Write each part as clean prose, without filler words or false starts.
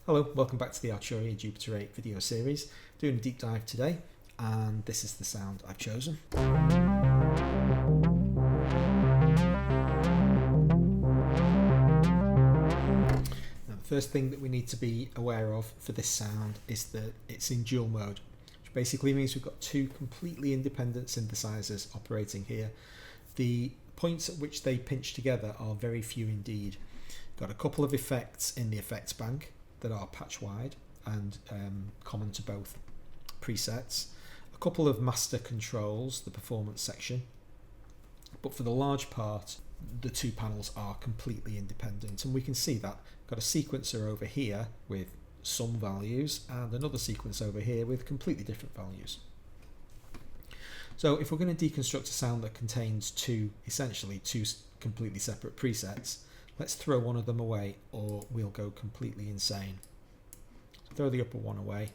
Hello, welcome back to the Arturia Jupiter-8 video series. Doing a deep dive today, and this is the sound I've chosen. Now, the first thing that we need to be aware of for this sound is that it's in dual mode, which basically means we've got two completely independent synthesizers operating here. The points at which they pinch together are very few indeed. Got a couple of effects in the effects bank that are patch wide and common to both presets. A couple of master controls, the performance section, but for the large part the two panels are completely independent, and we can see that. Got a sequencer over here with some values and another sequence over here with completely different values. So if we're going to deconstruct a sound that contains essentially two completely separate presets, let's throw one of them away or we'll go completely insane. So throw the upper one away,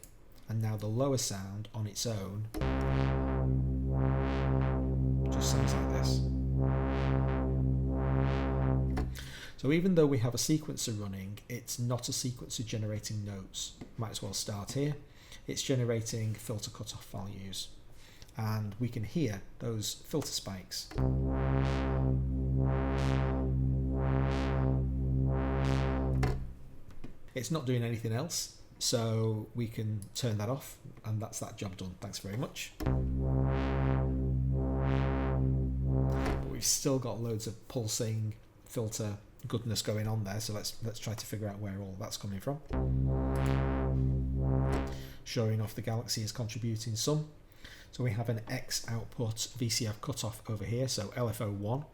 and now the lower sound on its own just sounds like this. So even though we have a sequencer running, it's not a sequencer generating notes. Might as well start here. It's generating filter cutoff values, and we can hear those filter spikes. It's not doing anything else, so we can turn that off, and that's that job done. Thanks very much. But we've still got loads of pulsing filter goodness going on there, so let's try to figure out where all that's coming from. Sure enough, the Galaxy is contributing some. So we have an X output VCF cutoff over here, so LFO1,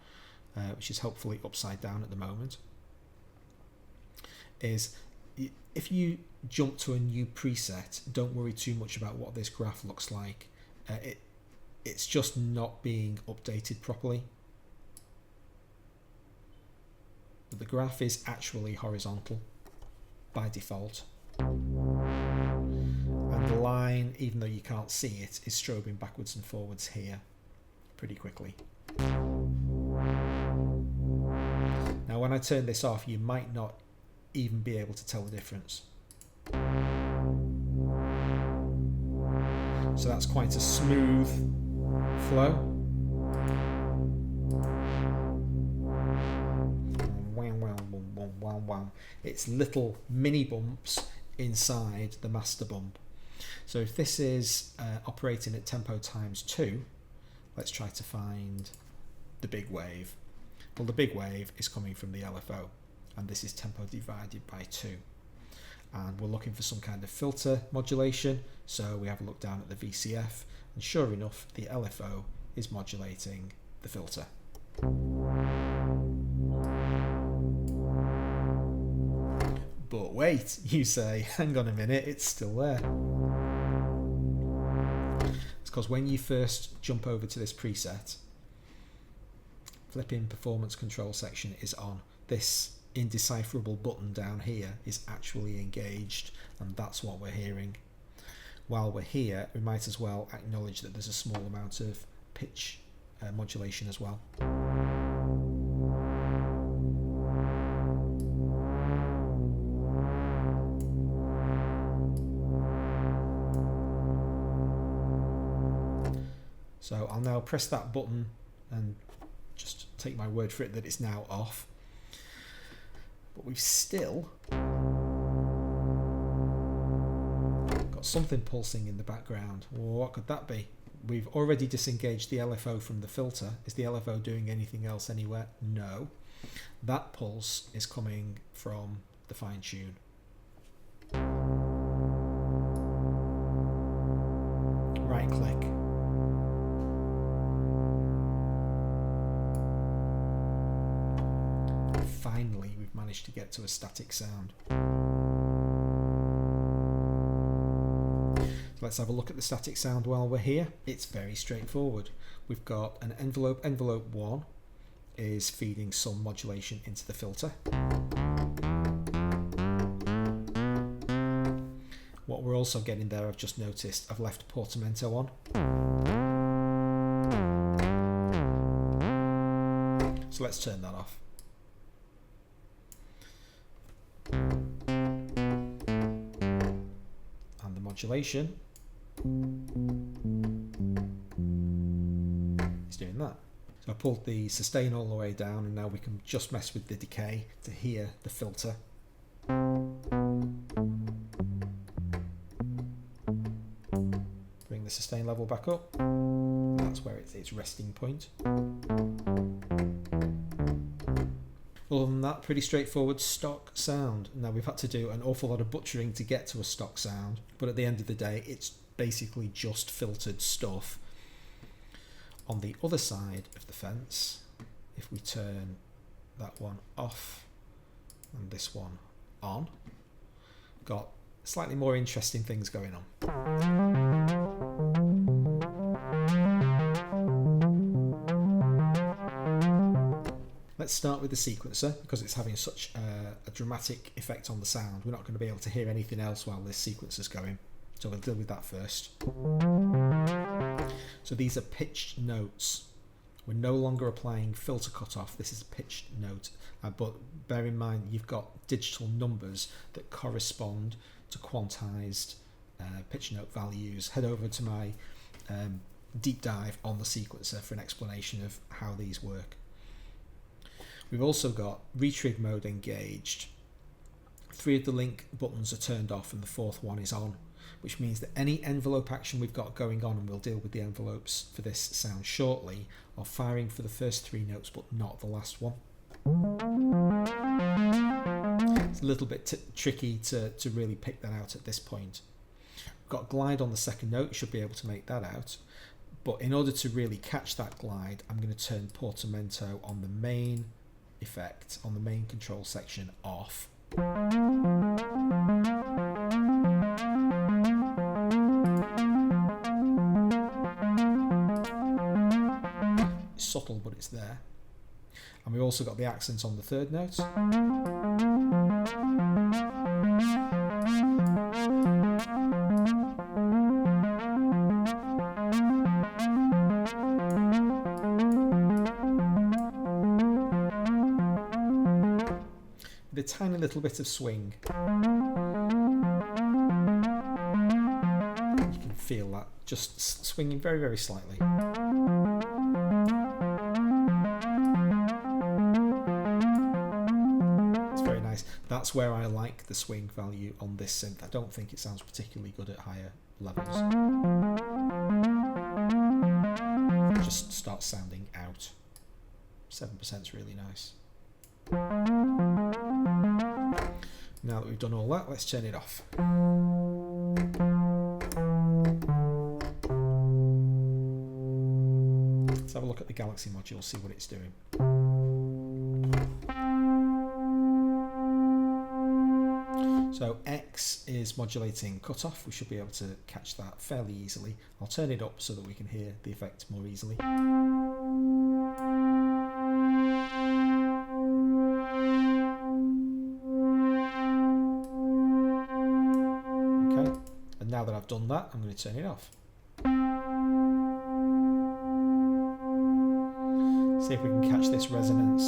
which is hopefully upside down at the moment. Is if you jump to a new preset, don't worry too much about what this graph looks like. It's just not being updated properly. But the graph is actually horizontal by default. And the line, even though you can't see it, is strobing backwards and forwards here pretty quickly. Now when I turn this off, you might not even be able to tell the difference. So that's quite a smooth flow. It's little mini bumps inside the master bump. So if this is operating at tempo times 2, let's try to find the big wave. Well, the big wave is coming from the LFO, and this is tempo divided by 2. And we're looking for some kind of filter modulation, so we have a look down at the VCF, and sure enough, the LFO is modulating the filter. But wait, you say, hang on a minute, it's still there. It's because when you first jump over to this preset, flipping performance control section is on. This indecipherable button down here is actually engaged, and that's what we're hearing. While we're here, we might as well acknowledge that there's a small amount of pitch modulation as well. So I'll now press that button and just take my word for it that it's now off. But we've still got something pulsing in the background. Well, what could that be? We've already disengaged the LFO from the filter. Is the LFO doing anything else anywhere? No. That pulse is coming from the fine tune. Right click. Finally, we've managed to get to a static sound. So let's have a look at the static sound while we're here. It's very straightforward. We've got an envelope. Envelope 1 is feeding some modulation into the filter. What we're also getting there, I've just noticed, I've left portamento on. So let's turn that off. modulation, it's doing that. So I pulled the sustain all the way down, and now we can just mess with the decay to hear the filter. Bring the sustain level back up. That's where it's its resting point. Other than that, pretty straightforward stock sound. Now we've had to do an awful lot of butchering to get to a stock sound, but at the end of the day, it's basically just filtered stuff. On the other side of the fence, if we turn that one off and this one on, got slightly more interesting things going on. Let's start with the sequencer, because it's having such a dramatic effect on the sound. We're not going to be able to hear anything else while this sequencer's going, so we'll deal with that first. So these are pitched notes. We're no longer applying filter cutoff. This is a pitched note, but bear in mind you've got digital numbers that correspond to quantized pitch note values. Head over to my deep dive on the sequencer for an explanation of how these work. We've also got retrig mode engaged. 3 of the link buttons are turned off and the 4th one is on, which means that any envelope action we've got going on, and we'll deal with the envelopes for this sound shortly, are firing for the first 3 notes but not the last one. It's a little bit tricky to really pick that out at this point. We've got glide on the 2nd note, you should be able to make that out, but in order to really catch that glide, I'm going to turn portamento on the main effect, on the main control section, off. It's subtle, but it's there. And we've also got the accents on the 3rd note. With a tiny little bit of swing. You can feel that just swinging very, very slightly. It's very nice. That's where I like the swing value on this synth. I don't think it sounds particularly good at higher levels. It just starts sounding out. 7% is really nice. Now that we've done all that, let's turn it off. Let's have a look at the Galaxy module, see what it's doing. So X is modulating cutoff. We should be able to catch that fairly easily. I'll turn it up so that we can hear the effect more easily. Now that I've done that, I'm going to turn it off. See if we can catch this resonance.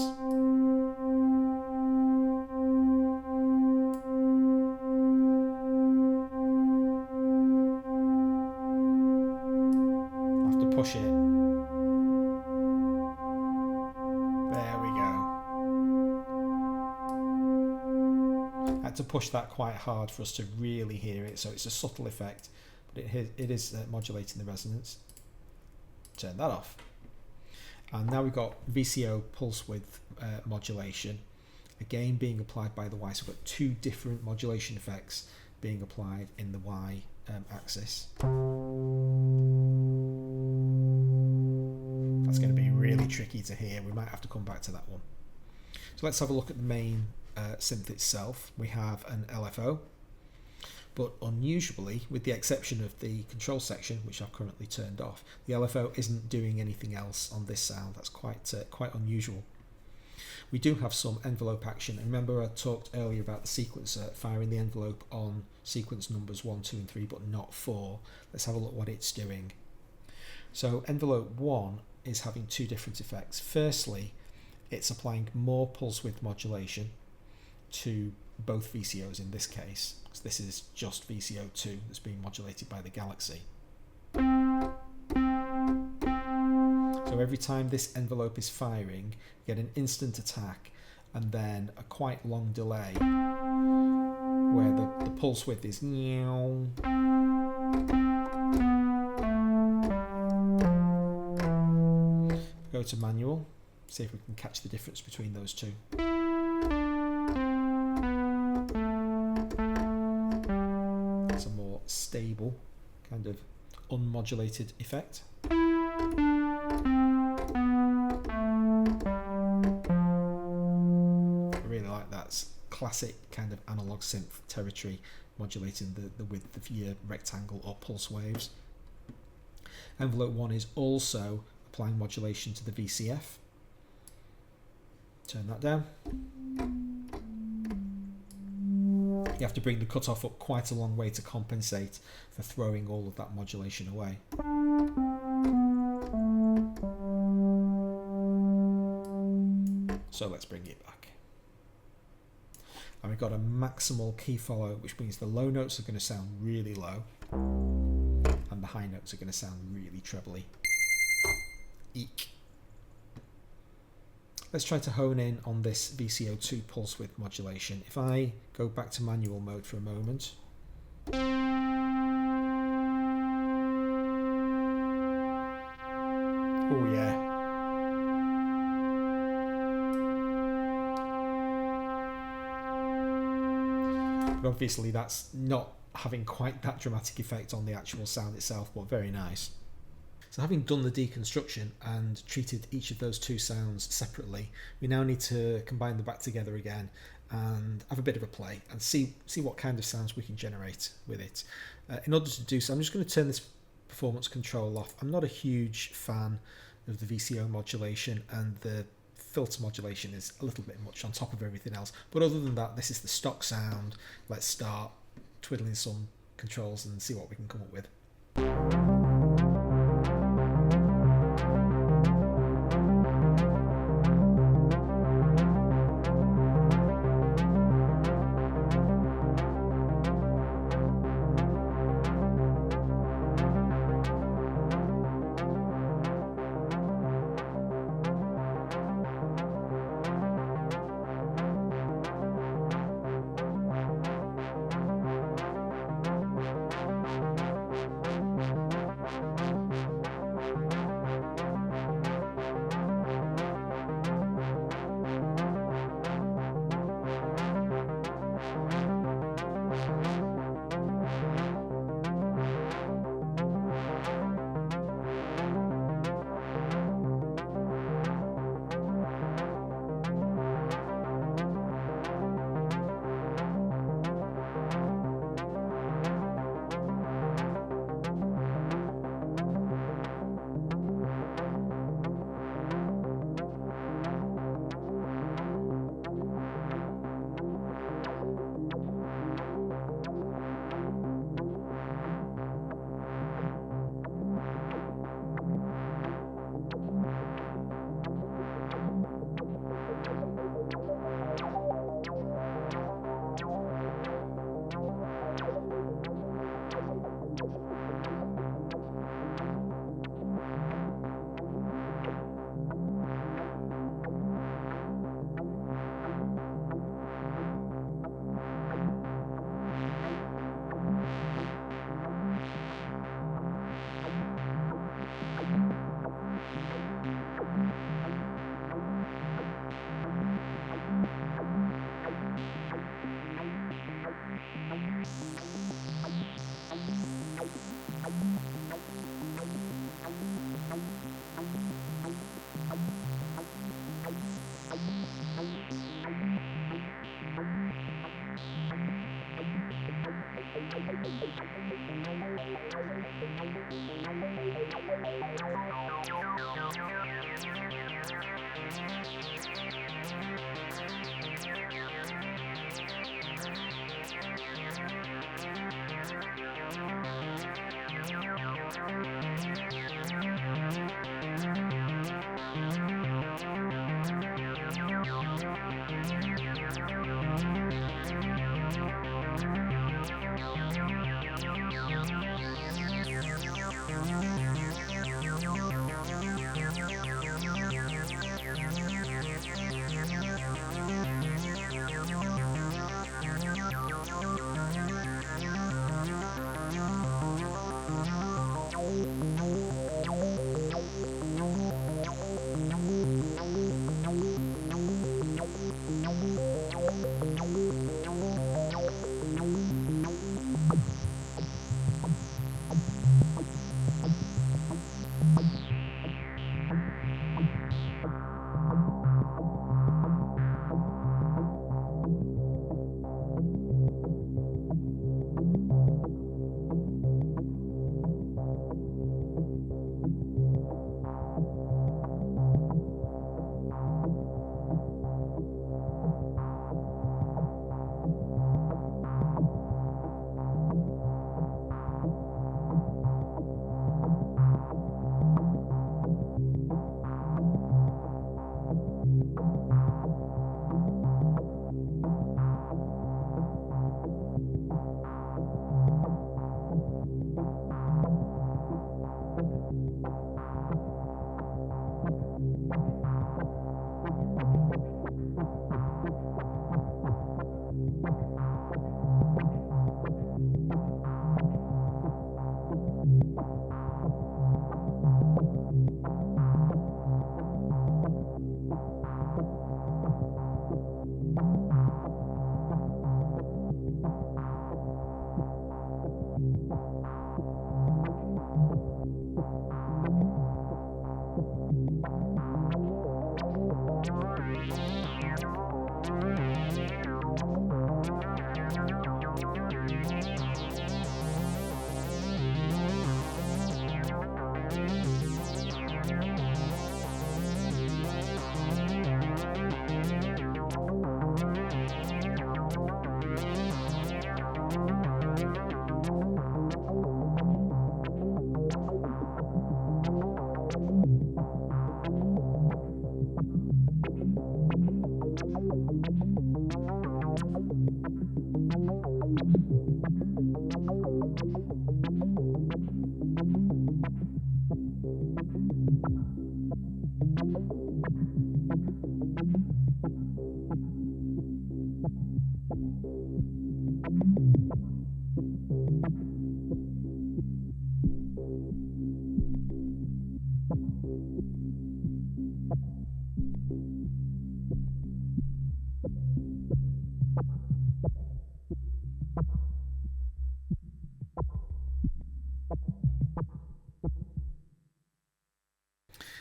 I'll have to push it. There we go. I had to push that quite hard for us to really hear it, so it's a subtle effect, but it is modulating the resonance. Turn that off. And now we've got VCO pulse width modulation, again being applied by the Y. So we've got 2 different modulation effects being applied in the Y axis. That's going to be really tricky to hear. We might have to come back to that one. So let's have a look at the main synth itself. We have an LFO, but unusually, with the exception of the control section, which I've currently turned off, the LFO isn't doing anything else on this sound. That's quite unusual. We do have some envelope action, and remember I talked earlier about the sequencer firing the envelope on sequence numbers 1, 2 and 3, but not 4. Let's have a look what it's doing. So envelope 1 is having 2 different effects. Firstly, it's applying more pulse width modulation to both VCOs in this case, because this is just VCO2 that's being modulated by the Galaxy. So every time this envelope is firing, you get an instant attack and then a quite long delay where the pulse width is meow. Go to manual, see if we can catch the difference between those two. It's a more stable, kind of unmodulated effect. I really like that. It's classic kind of analog synth territory, modulating the width of your rectangle or pulse waves. Envelope 1 is also applying modulation to the VCF. Turn that down. You have to bring the cutoff up quite a long way to compensate for throwing all of that modulation away. So let's bring it back. And we've got a maximal key follow, which means the low notes are going to sound really low and the high notes are going to sound really trebly. Eek. Let's try to hone in on this VCO2 pulse width modulation. If I go back to manual mode for a moment. Oh yeah. But obviously that's not having quite that dramatic effect on the actual sound itself, but very nice. So having done the deconstruction and treated each of those two sounds separately, we now need to combine them back together again and have a bit of a play and see what kind of sounds we can generate with it. In order to do so, I'm just going to turn this performance control off. I'm not a huge fan of the VCO modulation, and the filter modulation is a little bit much on top of everything else. But other than that, this is the stock sound. Let's start twiddling some controls and see what we can come up with.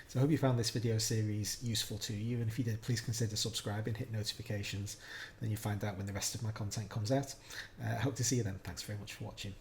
So I hope you found this video series useful to you, and if you did, please consider subscribing, hit notifications, then you find out when the rest of my content comes out. I hope to see you then. Thanks very much for watching.